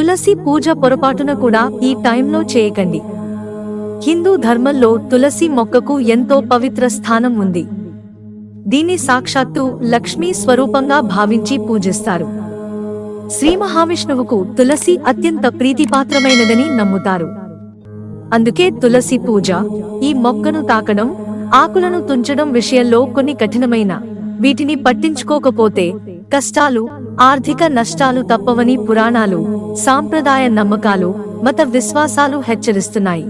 తులసి పూజ పొరపాటున కూడా ఈ టైంలో చేయకండి. హిందూ ధర్మంలో తులసి మొక్కకు ఎంతో పవిత్ర స్థానం ఉంది. దీన్ని సాక్షాత్తు లక్ష్మీ స్వరూపంగా భావించి పూజిస్తారు. శ్రీ మహావిష్ణువుకు తులసి అత్యంత ప్రీతిపాత్రమైనదని నమ్ముతారు. అందుకే తులసి పూజ, ఈ మొక్కను తాకడం, ఆకులను తుంచడం విషయంలో కొన్ని కఠినమైన వీటిని పట్టించుకోకపోతే కష్టాలు, ఆర్థిక నష్టాలు తప్పవని పురాణాలు, సాంప్రదాయ నమ్మకాలు, మత విశ్వాసాలు హెచ్చరిస్తున్నాయి.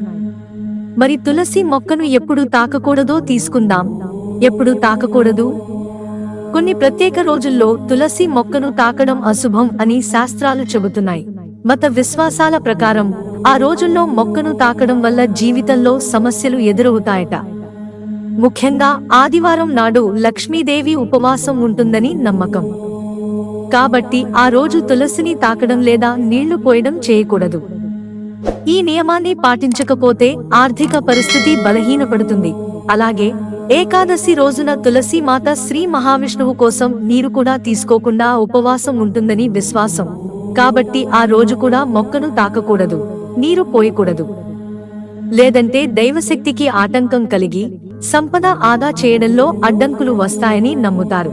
మరి తులసి మొక్కను ఎప్పుడు తాకకూడదో తీసుకుందాం. ఎప్పుడు తాకకూడదు? కొన్ని ప్రత్యేక రోజుల్లో తులసి మొక్కను తాకడం అశుభం అని శాస్త్రాలు చెబుతున్నాయి. మత విశ్వాసాల ప్రకారం ఆ రోజుల్లో మొక్కను తాకడం వల్ల జీవితంలో సమస్యలు ఎదురవుతాయట. ముఖ్యంగా ఆదివారం నాడు లక్ష్మీదేవి ఉపవాసం ఉంటుందని నమ్మకం. కాబట్టి ఆ రోజు తులసిని తాకడం లేదా నీళ్లు పోయడం చేయకూడదు. ఈ నియమాన్ని పాటించకపోతే ఆర్థిక పరిస్థితి బలహీనపడుతుంది. అలాగే ఏకాదశి రోజున తులసి మాత శ్రీ మహావిష్ణువు కోసం నీరు కూడా తీసుకోకుండా ఉపవాసం ఉంటుందని విశ్వాసం. కాబట్టి ఆ రోజు కూడా మొక్కను తాకకూడదు, నీరు పోయకూడదు. లేదంటే దైవశక్తికి ఆటంకం కలిగి సంపద ఆదా చేయడంలో అడ్డంకులు వస్తాయని నమ్ముతారు.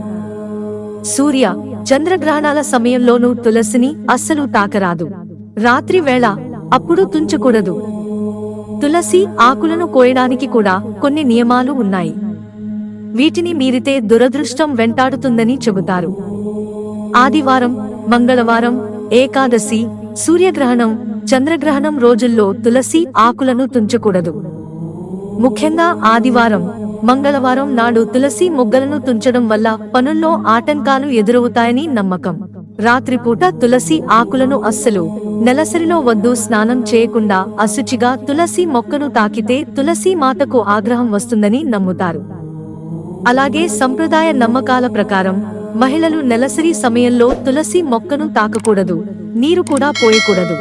సూర్య, చంద్రగ్రహణాల సమయంలోనూ తులసిని అస్సలు తాకరాదు. రాత్రి వేళ అప్పుడు తుంచకూడదు. తులసి ఆకులను కోయడానికి కూడా కొన్ని నియమాలు ఉన్నాయి. వీటిని మీరితే దురదృష్టం వెంటాడుతుందని చెబుతారు. ఆదివారం, మంగళవారం, ఏకాదశి, సూర్యగ్రహణం, చంద్రగ్రహణం రోజుల్లో తులసి ఆకులను తుంచకూడదు. ముఖ్యంగా ఆదివారం, మంగళవారం నాడు తులసి మొగ్గలను తుంచడం వల్ల పనుల్లో ఆటంకాలు ఎదురవుతాయని నమ్మకం. రాత్రిపూట తులసి ఆకులను అస్సలు నెలసరిలో వద్దు. స్నానం చేయకుండా అశుచిగా తులసి మొక్కను తాకితే తులసి మాతకు ఆగ్రహం వస్తుందని నమ్ముతారు. అలాగే సంప్రదాయ నమ్మకాల ప్రకారం మహిళలు నెలసరి సమయంలో తులసి మొక్కను తాకకూడదు, నీరు కూడా పోయకూడదు.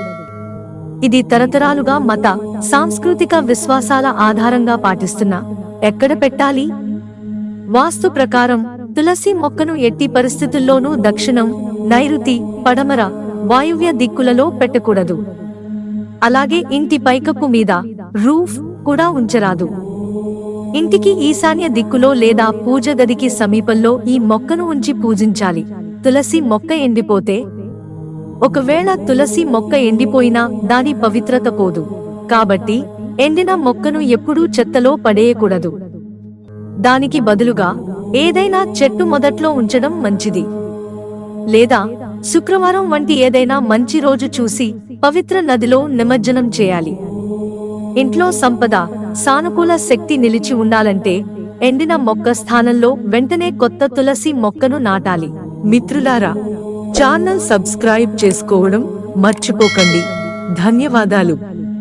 ఇది తరతరాలుగా మత, సాంస్కృతిక విశ్వాసాల ఆధారంగా పాటిస్తున్నా. ఎక్కడ పెట్టాలి? వాస్తు ప్రకారం తులసి మొక్కను ఎట్టి పరిస్థితుల్లోనూ దక్షిణం, నైరుతి, పడమర, వాయువ్య దిక్కులలో పెట్టకూడదు. అలాగే ఇంటి పైకప్పు మీద, రూఫ్ కూడా ఉంచరాదు. ఇంటికి ఈశాన్య దిక్కులో లేదా పూజ గదికి సమీపంలో ఈ మొక్కను ఉంచి పూజించాలి. తులసి మొక్క ఎండిపోతే, ఒకవేళ తులసి మొక్క ఎండిపోయినా దాని పవిత్రత పోదు. కాబట్టి ఎండిన మొక్కను ఎప్పుడూ చెత్తలో పడేయకూడదు. దానికి బదులుగా ఏదైనా చెట్టు మొదట్లో ఉంచడం మంచిది. లేదా శుక్రవారం వంటి ఏదైనా మంచి రోజు చూసి పవిత్ర నదిలో నిమజ్జనం చేయాలి. ఇంట్లో సంపద, సానుకూల శక్తి నిలిచి ఉండాలంటే ఎండిన మొక్క స్థానంలో వెంటనే కొత్త తులసి మొక్కను నాటాలి. మిత్రులారా, ఛానల్ సబ్స్క్రైబ్ చేసుకోవడం మర్చిపోకండి. ధన్యవాదాలు.